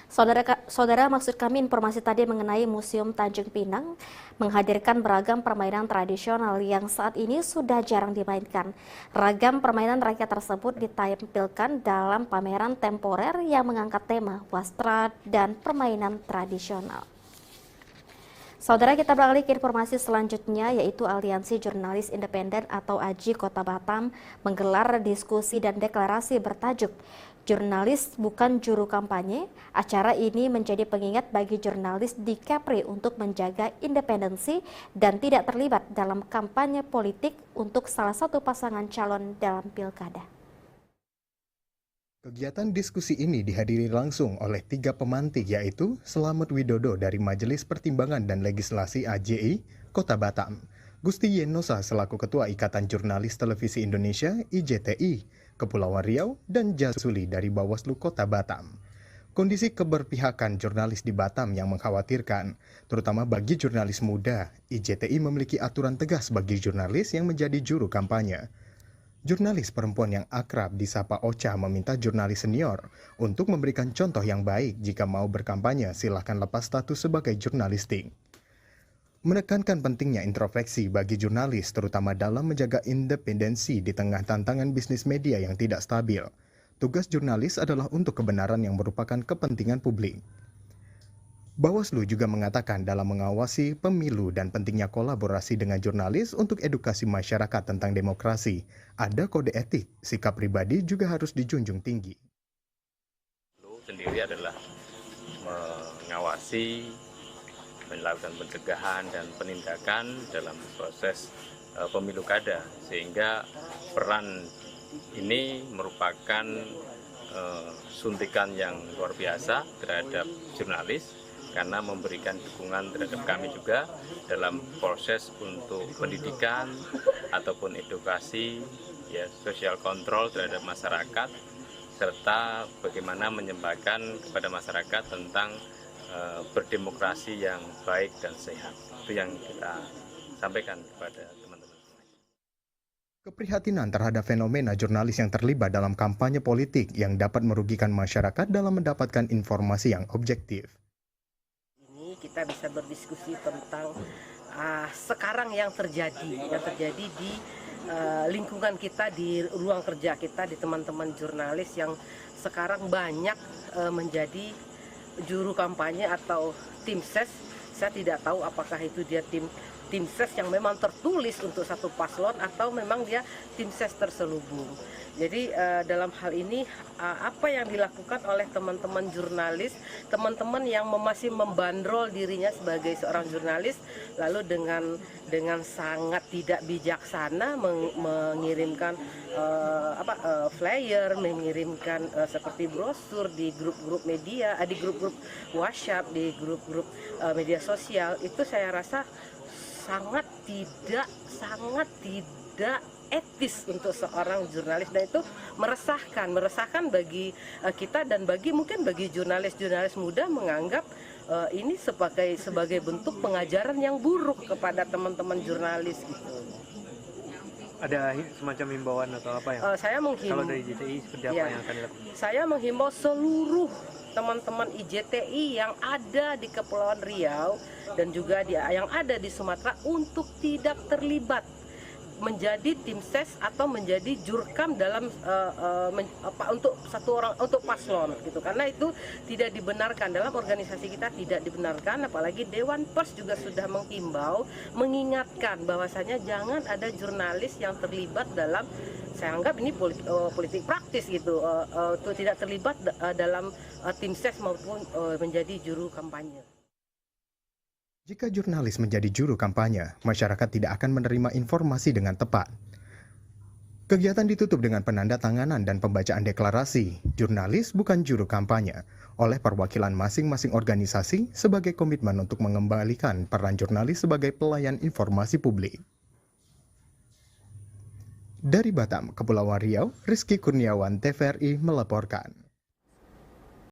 Saudara, maksud kami informasi tadi mengenai Museum Tanjung Pinang menghadirkan beragam permainan tradisional yang saat ini sudah jarang dimainkan. Ragam permainan rakyat tersebut ditampilkan dalam pameran temporer yang mengangkat tema wastra dan permainan tradisional. Saudara, kita beralih ke informasi selanjutnya, yaitu Aliansi Jurnalis Independen atau AJI Kota Batam menggelar diskusi dan deklarasi bertajuk Jurnalis Bukan Juru Kampanye. Acara ini menjadi pengingat bagi jurnalis di Kepri untuk menjaga independensi dan tidak terlibat dalam kampanye politik untuk salah satu pasangan calon dalam pilkada. Kegiatan diskusi ini dihadiri langsung oleh 3 pemantik, yaitu Slamet Widodo dari Majelis Pertimbangan dan Legislasi AJI Kota Batam, Gusti Yenosa selaku Ketua Ikatan Jurnalis Televisi Indonesia IJTI Kepulauan Riau, dan Jasuli dari Bawaslu Kota Batam. Kondisi keberpihakan jurnalis di Batam yang mengkhawatirkan, terutama bagi jurnalis muda. IJTI memiliki aturan tegas bagi jurnalis yang menjadi juru kampanye. Jurnalis perempuan yang akrab disapa Ocha meminta jurnalis senior untuk memberikan contoh yang baik. Jika mau berkampanye, silahkan lepas status sebagai jurnalistik. Menekankan pentingnya introspeksi bagi jurnalis, terutama dalam menjaga independensi di tengah tantangan bisnis media yang tidak stabil. Tugas jurnalis adalah untuk kebenaran yang merupakan kepentingan publik. Bawaslu juga mengatakan dalam mengawasi pemilu dan pentingnya kolaborasi dengan jurnalis untuk edukasi masyarakat tentang demokrasi. Ada kode etik, sikap pribadi juga harus dijunjung tinggi. Sendiri adalah mengawasi, melakukan pencegahan dan penindakan dalam proses pemilu kada, sehingga peran ini merupakan suntikan yang luar biasa terhadap jurnalis, karena memberikan dukungan terhadap kami juga dalam proses untuk pendidikan ataupun edukasi, ya, sosial kontrol terhadap masyarakat, serta bagaimana menyampaikan kepada masyarakat tentang berdemokrasi yang baik dan sehat. Itu yang kita sampaikan kepada teman-teman. Keprihatinan terhadap fenomena jurnalis yang terlibat dalam kampanye politik yang dapat merugikan masyarakat dalam mendapatkan informasi yang objektif. Kita bisa berdiskusi tentang sekarang yang terjadi di lingkungan kita, di ruang kerja kita, di teman-teman jurnalis yang sekarang banyak menjadi juru kampanye atau tim ses. Saya tidak tahu apakah itu dia tim ses yang memang tertulis untuk satu paslon atau memang dia tim ses terselubung. Jadi dalam hal ini apa yang dilakukan oleh teman-teman jurnalis, teman-teman yang masih membandrol dirinya sebagai seorang jurnalis, lalu dengan sangat tidak bijaksana mengirimkan flyer, mengirimkan seperti brosur di grup-grup media, di grup-grup WhatsApp, di grup-grup media sosial, itu saya rasa sangat tidak etis untuk seorang jurnalis, dan itu meresahkan bagi kita dan mungkin bagi jurnalis muda menganggap ini sebagai bentuk pengajaran yang buruk kepada teman-teman jurnalis gitu. Ada semacam himbauan atau apa ya? Saya menghimbau, kalau dari IJTI seperti apa yang akan dilakukan? Saya menghimbau seluruh teman-teman IJTI yang ada di Kepulauan Riau dan juga yang ada di Sumatera untuk tidak terlibat menjadi tim ses atau menjadi jurkam dalam untuk paslon gitu, karena itu tidak dibenarkan dalam organisasi kita, tidak dibenarkan. Apalagi Dewan Pers juga sudah menghimbau, mengingatkan bahwasanya jangan ada jurnalis yang terlibat dalam, saya anggap ini politik praktis gitu, tidak terlibat dalam tim ses maupun menjadi juru kampanye. Jika jurnalis menjadi juru kampanye, masyarakat tidak akan menerima informasi dengan tepat. Kegiatan ditutup dengan penandatanganan dan pembacaan deklarasi "Jurnalis Bukan Juru Kampanye" oleh perwakilan masing-masing organisasi sebagai komitmen untuk mengembalikan peran jurnalis sebagai pelayan informasi publik. Dari Batam, Kepulauan Riau, Rizky Kurniawan, TVRI melaporkan.